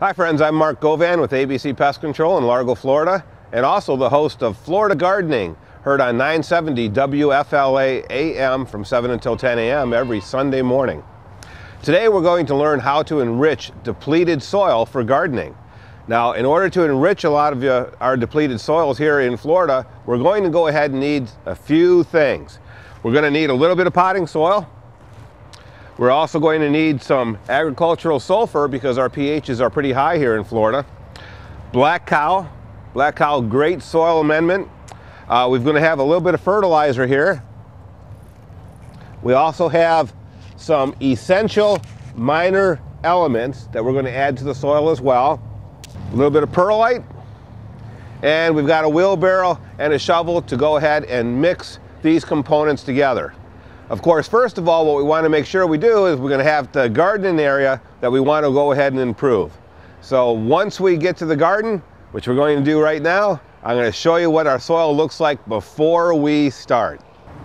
Hi friends, I'm Mark Govan with ABC Pest Control in Largo, Florida, and also the host of Florida Gardening, heard on 970 WFLA AM from 7 until 10 a.m. every Sunday morning. Today we're going to learn how to enrich depleted soil for gardening. Now, in order to enrich a lot of our depleted soils here in Florida, we're going to go ahead and need a few things. We're going to need a little bit of potting soil. We're also going to need some agricultural sulfur because our pHs are pretty high here in Florida. Black cow, great soil amendment. We're going to have a little bit of fertilizer here. We also have some essential minor elements that we're going to add to the soil as well. A little bit of perlite, and we've got a wheelbarrow and a shovel to go ahead and mix these components together. Of course, first of all, what we want to make sure we do is we're going to have the gardening area that we want to go ahead and improve. So once we get to the garden, which we're going to do right now, I'm going to show you what our soil looks like before we start.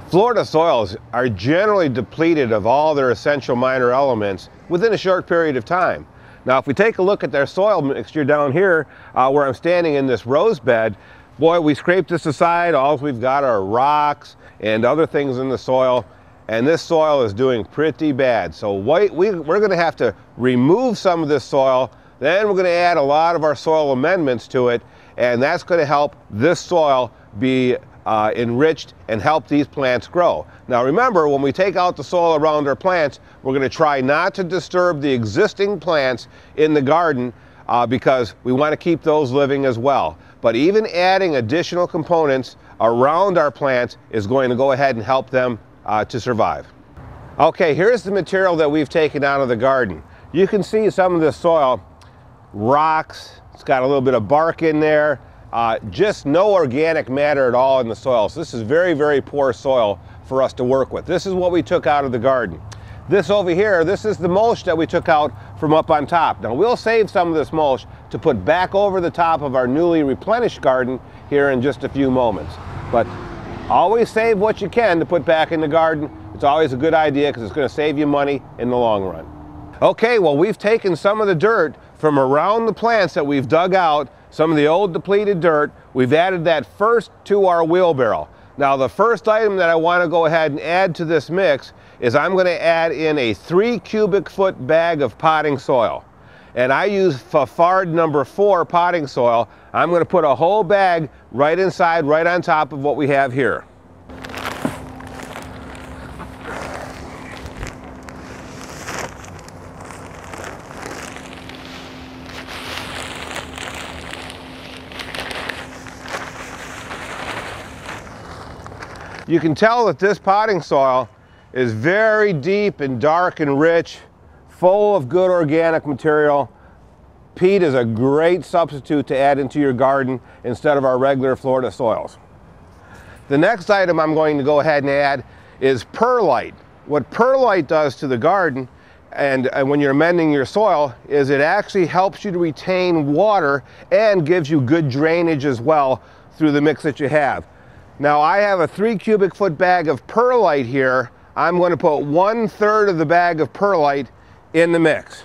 Florida soils are generally depleted of all their essential minor elements within a short period of time. Now, if we take a look at their soil mixture down here, where I'm standing in this rose bed, boy, we scraped this aside. All we've got are rocks and other things in the soil. And this soil is doing pretty bad. So we're going to have to remove some of this soil. Then we're going to add a lot of our soil amendments to it. And that's going to help this soil be enriched and help these plants grow. Now remember, when we take out the soil around our plants, we're going to try not to disturb the existing plants in the garden because we want to keep those living as well. But even adding additional components around our plants is going to go ahead and help them to survive. Okay, here's the material that we've taken out of the garden. You can see some of this soil, rocks, it's got a little bit of bark in there, just no organic matter at all in the soil. So this is very, very poor soil for us to work with. This is what we took out of the garden. This over here, this is the mulch that we took out from up on top. Now we'll save some of this mulch to put back over the top of our newly replenished garden here in just a few moments. But always save what you can to put back in the garden. It's always a good idea because it's going to save you money in the long run. Okay, well, we've taken some of the dirt from around the plants that we've dug out, some of the old depleted dirt. We've added that first to our wheelbarrow. Now, the first item that I want to go ahead and add to this mix is I'm going to add in a 3 cubic foot bag of potting soil. And I use Fafard number 4 potting soil. I'm going to put a whole bag right inside, right on top of what we have here. You can tell that this potting soil is very deep and dark and rich, full of good organic material. Peat is a great substitute to add into your garden instead of our regular Florida soils. The next item I'm going to go ahead and add is perlite. What perlite does to the garden and when you're amending your soil is it actually helps you to retain water and gives you good drainage as well through the mix that you have. Now I have a 3 cubic foot bag of perlite here. I'm going to put 1/3 of the bag of perlite in the mix.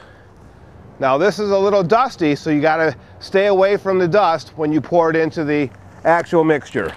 Now this is a little dusty, so you got to stay away from the dust when you pour it into the actual mixture.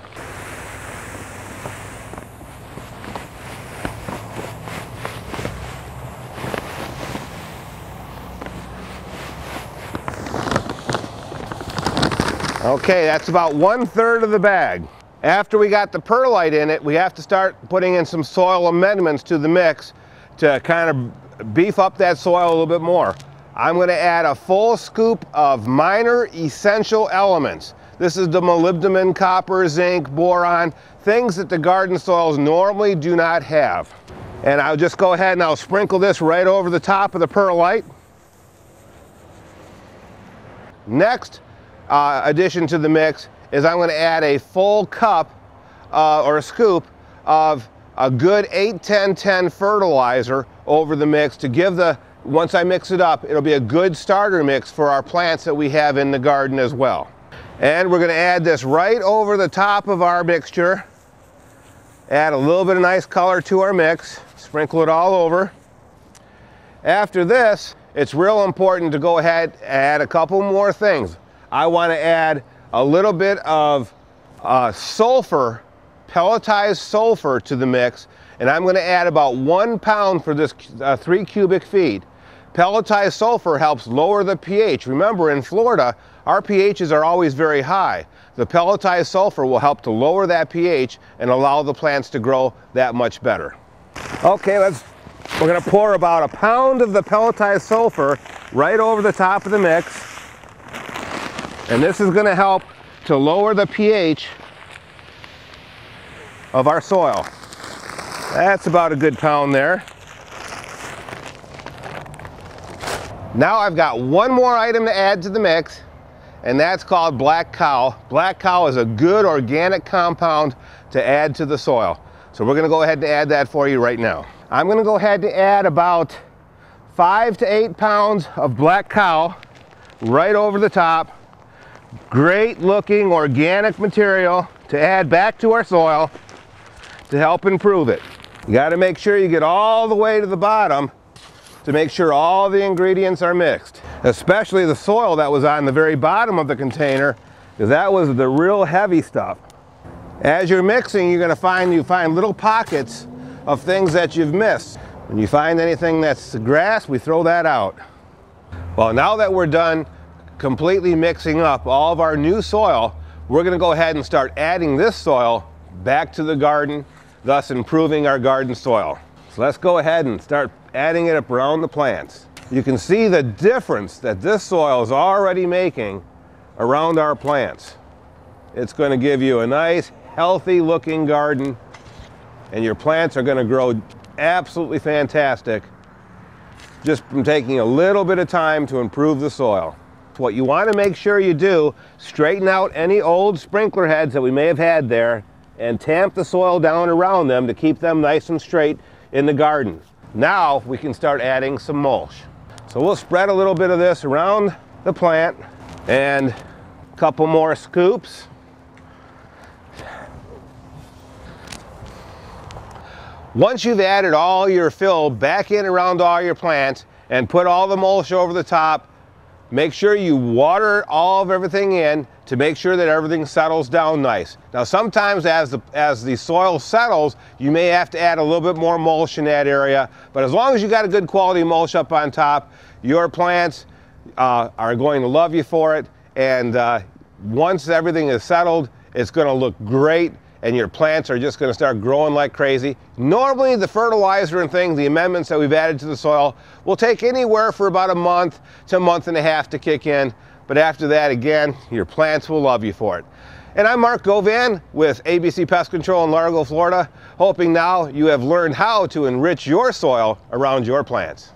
Okay, that's about 1/3 of the bag. After we got the perlite in it, we have to start putting in some soil amendments to the mix to kind of beef up that soil a little bit more. I'm going to add a full scoop of minor essential elements. This is the molybdenum, copper, zinc, boron, things that the garden soils normally do not have. And I'll just go ahead and I'll sprinkle this right over the top of the perlite. Next addition to the mix is I'm going to add a full cup or a scoop of a good 8-10-10 fertilizer over the mix to give the, once I mix it up, it'll be a good starter mix for our plants that we have in the garden as well. And we're going to add this right over the top of our mixture. Add a little bit of nice color to our mix. Sprinkle it all over. After this, it's real important to go ahead and add a couple more things. I want to add a little bit of sulfur, pelletized sulfur to the mix, and I'm going to add about 1 pound for this 3 cubic feet. Pelletized sulfur helps lower the pH. Remember, in Florida, our pHs are always very high. The pelletized sulfur will help to lower that pH and allow the plants to grow that much better. Okay, we're going to pour about 1 pound of the pelletized sulfur right over the top of the mix. And this is going to help to lower the pH of our soil. That's about a good pound there. Now I've got one more item to add to the mix, and that's called black cow. Black cow is a good organic compound to add to the soil. So we're going to go ahead and add that for you right now. I'm going to go ahead and add about 5 to 8 pounds of black cow right over the top. Great looking organic material to add back to our soil to help improve it. You got to make sure you get all the way to the bottom to make sure all the ingredients are mixed, especially the soil that was on the very bottom of the container, because that was the real heavy stuff. As you're mixing, you're going to find little pockets of things that you've missed. When you find anything that's grass, we throw that out. Well, now that we're done completely mixing up all of our new soil, we're going to go ahead and start adding this soil back to the garden, thus improving our garden soil. So let's go ahead and start adding it up around the plants. You can see the difference that this soil is already making around our plants. It's going to give you a nice, healthy looking garden, and your plants are going to grow absolutely fantastic just from taking a little bit of time to improve the soil. What you want to make sure you do, straighten out any old sprinkler heads that we may have had there and tamp the soil down around them to keep them nice and straight in the garden. Now we can start adding some mulch. So we'll spread a little bit of this around the plant and a couple more scoops. Once you've added all your fill back in around all your plants and put all the mulch over the top, make sure you water all of everything in to make sure that everything settles down nice. Now sometimes as the soil settles, you may have to add a little bit more mulch in that area, but as long as you got a good quality mulch up on top, your plants are going to love you for it, and once everything is settled, it's going to look great, and your plants are just going to start growing like crazy. Normally the fertilizer and things, the amendments that we've added to the soil, will take anywhere for about a month to a month and a half to kick in. But after that, again, your plants will love you for it. And I'm Mark Govan with ABC Pest Control in Largo, Florida, hoping now you have learned how to enrich your soil around your plants.